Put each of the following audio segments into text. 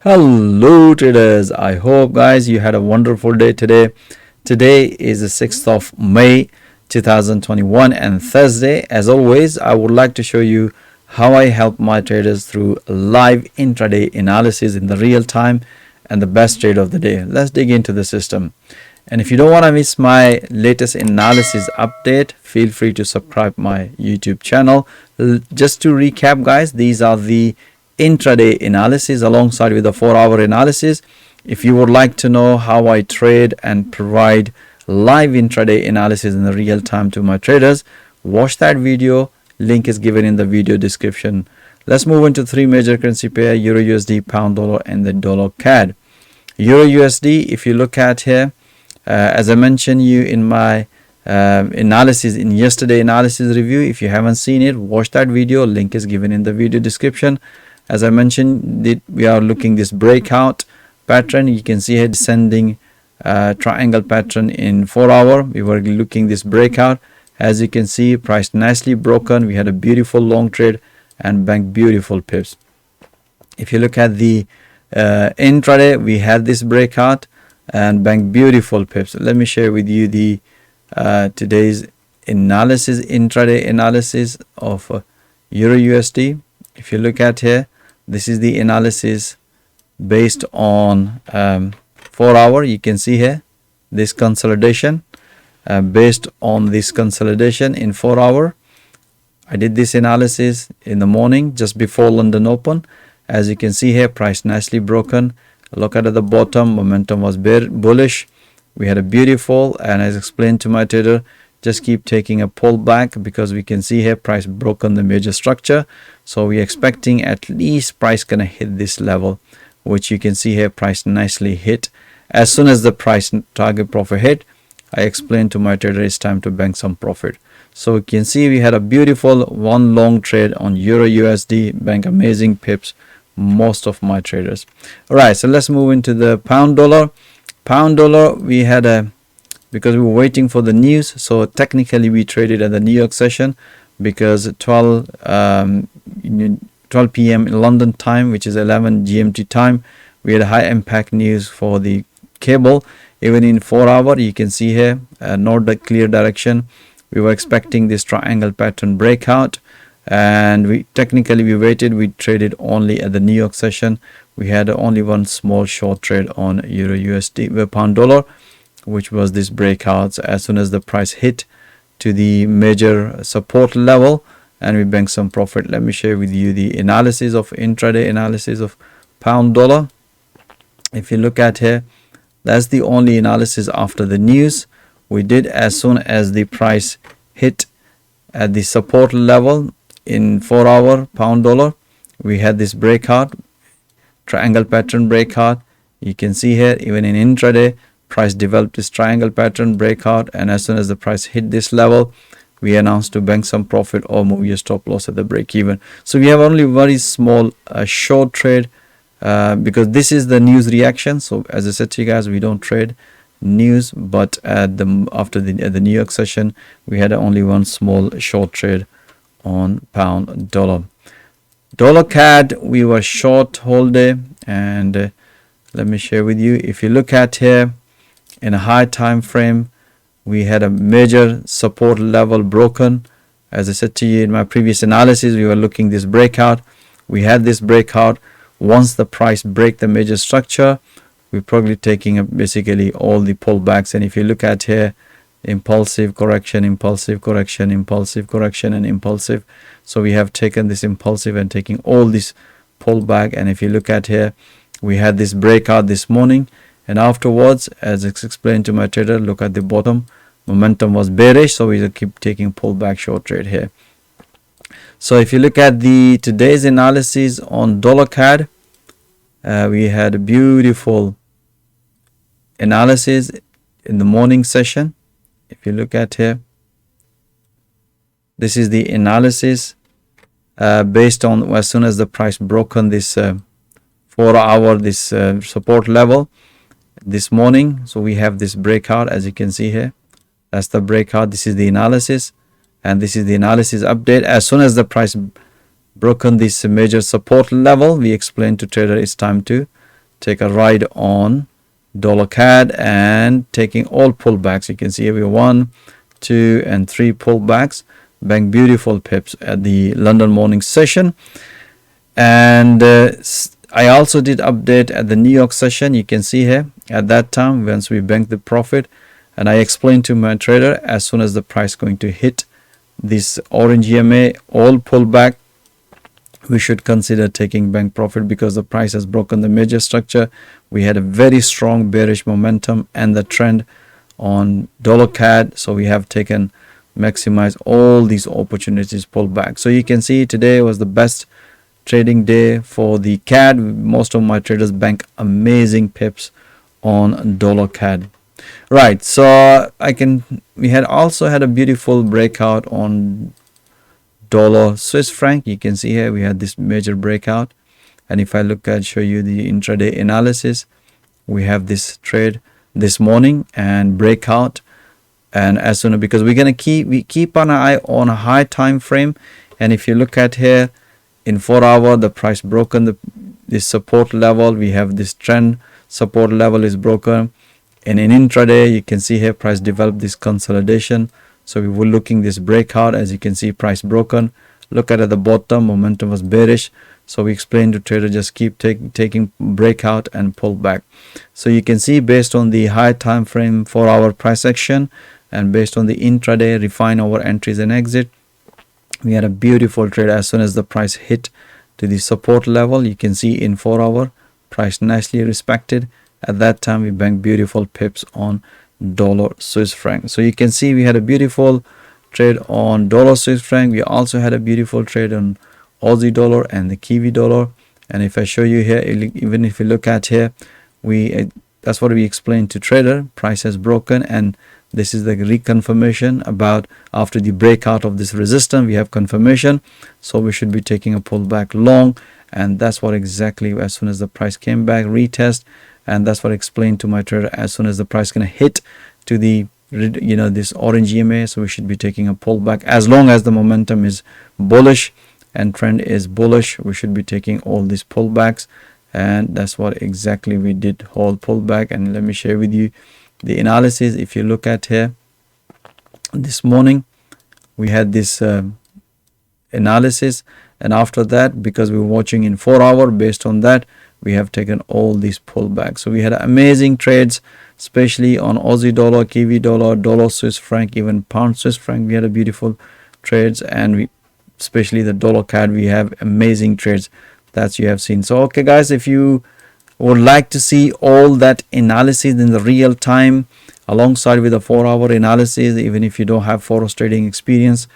Hello traders, I hope guys you had a wonderful day today. Today is the 6th of May 2021 and Thursday. As always, I would like to show you how I help my traders through live intraday analysis in the real time and the best trade of the day. Let's dig into the system. And if you don't want to miss my latest analysis update, feel free to subscribe my YouTube channel. Just to recap guys, these are the intraday analysis alongside with the 4-hour analysis. If you would like to know how I trade and provide live intraday analysis in the real time to my traders, watch that video. Link is given in the video description. Let's move into three major currency pair: Euro USD, Pound Dollar, and the Dollar CAD. Euro USD, if you look at here, as I mentioned you in my analysis in yesterday analysis review, if you haven't seen it, watch that video. Link is given in the video description. As I mentioned, we are looking this breakout pattern. You can see here descending triangle pattern in 4-hour. We were looking this breakout. As you can see, price nicely broken. We had a beautiful long trade and banked beautiful pips. If you look at the intraday, we had this breakout and banked beautiful pips. Let me share with you the today's analysis, intraday analysis of Euro USD. If you look at here, this is the analysis based on 4-hour. You can see here this consolidation. Based on this consolidation in 4-hour, I did this analysis in the morning just before London Open. As you can see here, price nicely broken. Look at the bottom, momentum was bullish. We had a beautiful, and as explained to my trader, just keep taking a pullback because we can see here price broken the major structure. So we're expecting at least price gonna hit this level, which you can see here price nicely hit. As soon as the price target profit hit, I explained to my trader it's time to bank some profit. So you can see we had a beautiful one long trade on Euro USD, bank amazing pips, most of my traders. All right, so let's move into the Pound Dollar. Pound Dollar, we had because we were waiting for the news, so technically we traded at the New York session because 12 p.m. in London time, which is 11 GMT time, we had a high impact news for the cable. Even in 4-hour, you can see here not the clear direction. We were expecting this triangle pattern breakout, and we waited. We traded only at the New York session. We had only one small short trade on Euro USD Pound Dollar, which was this breakout. As soon as the price hit to the major support level, and we banked some profit. Let me share with you the analysis of intraday analysis of Pound Dollar. If you look at here, that's the only analysis after the news. We did as soon as the price hit at the support level in 4-hour Pound Dollar. We had this breakout, triangle pattern breakout. You can see here even in intraday, price developed this triangle pattern breakout, and as soon as the price hit this level, we announced to bank some profit or move your stop loss at the break even. So we have only very small short trade because this is the news reaction. So as I said to you guys, we don't trade news, but at the New York session, we had only one small short trade on Pound Dollar. Dollar CAD, we were short whole day, and let me share with you. If you look at here in a high time frame, we had a major support level broken. As I said to you in my previous analysis, we were looking this breakout. We had this breakout. Once the price break the major structure, we're probably taking basically all the pullbacks. And if you look at here, impulsive correction, impulsive correction, impulsive correction, and impulsive. So we have taken this impulsive and taking all this pullback. And if you look at here, we had this breakout this morning, and afterwards, as it's explained to my trader, look at the bottom, momentum was bearish, so we keep taking pullback short trade here. So if you look at the today's analysis on Dollar CAD, we had a beautiful analysis in the morning session. If you look at here, this is the analysis based on as soon as the price broken this 4-hour support level this morning. So we have this breakout, as you can see here. That's the breakout. This is the analysis, and this is the analysis update. As soon as the price broken this major support level, we explained to trader it's time to take a ride on dollar CAD and taking all pullbacks. You can see every 1, 2 and 3 pullbacks, bang beautiful pips at the London morning session. And I also did update at the New York session. You can see here at that time once we banked the profit, and I explained to my trader as soon as the price going to hit this orange EMA, all pullback, we should consider taking bank profit because the price has broken the major structure. We had a very strong bearish momentum and the trend on dollar CAD, so we have taken maximize all these opportunities pull back. So you can see today was the best trading day for the CAD. Most of my traders bank amazing pips on dollar CAD. Right, so we had also had a beautiful breakout on dollar Swiss franc. You can see here we had this major breakout, and if I look at show you the intraday analysis, we have this trade this morning and breakout, and as soon as, because we're gonna keep an eye on a high time frame, and if you look at here in 4 hour, the price broken this support level. We have this trend support level is broken, and in intraday you can see here price developed this consolidation. So we were looking this breakout, as you can see price broken. Look at the bottom, momentum was bearish, so we explained to trader just keep taking breakout and pull back. So you can see based on the high time frame 4 hour price action and based on the intraday refine our entries and exit, we had a beautiful trade. As soon as the price hit to the support level, you can see in 4 hour price nicely respected. At that time we banked beautiful pips on dollar Swiss franc. So you can see we had a beautiful trade on dollar Swiss franc. We also had a beautiful trade on Aussie dollar and the Kiwi dollar. And if I show you here, even if you look at here, that's what we explained to trader. Price has broken, and this is the reconfirmation about after the breakout of this resistance we have confirmation, so we should be taking a pullback long. And that's what exactly, as soon as the price came back, retest, and that's what I explained to my trader. As soon as the price gonna hit to the this orange EMA, so we should be taking a pullback. As long as the momentum is bullish and trend is bullish, we should be taking all these pullbacks, and that's what exactly we did, whole pullback. And let me share with you the analysis. If you look at here this morning, we had this analysis, and after that, because we were watching in 4 hour, based on that we have taken all these pullbacks. So we had amazing trades, especially on Aussie dollar, Kiwi dollar, dollar Swiss franc, even pound Swiss franc. We had a beautiful trades, and especially the dollar CAD, we have amazing trades that you have seen. So okay guys, if you would like to see all that analysis in the real time alongside with the 4 hour analysis, even if you don't have forex trading experience,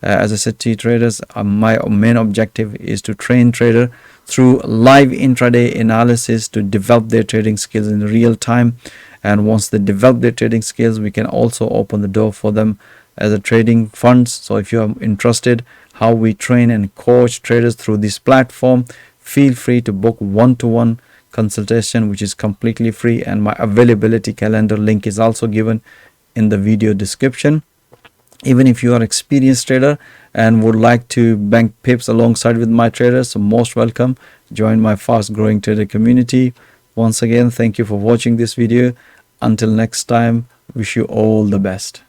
as I said to you traders, my main objective is to train trader through live intraday analysis to develop their trading skills in real time. And once they develop their trading skills, we can also open the door for them as a trading funds. So if you are interested how we train and coach traders through this platform, feel free to book one-to-one consultation, which is completely free, and my availability calendar link is also given in the video description. Even if you are experienced trader and would like to bank pips alongside with my traders, so most welcome, join my fast growing trader community. Once again, thank you for watching this video. Until next time, wish you all the best.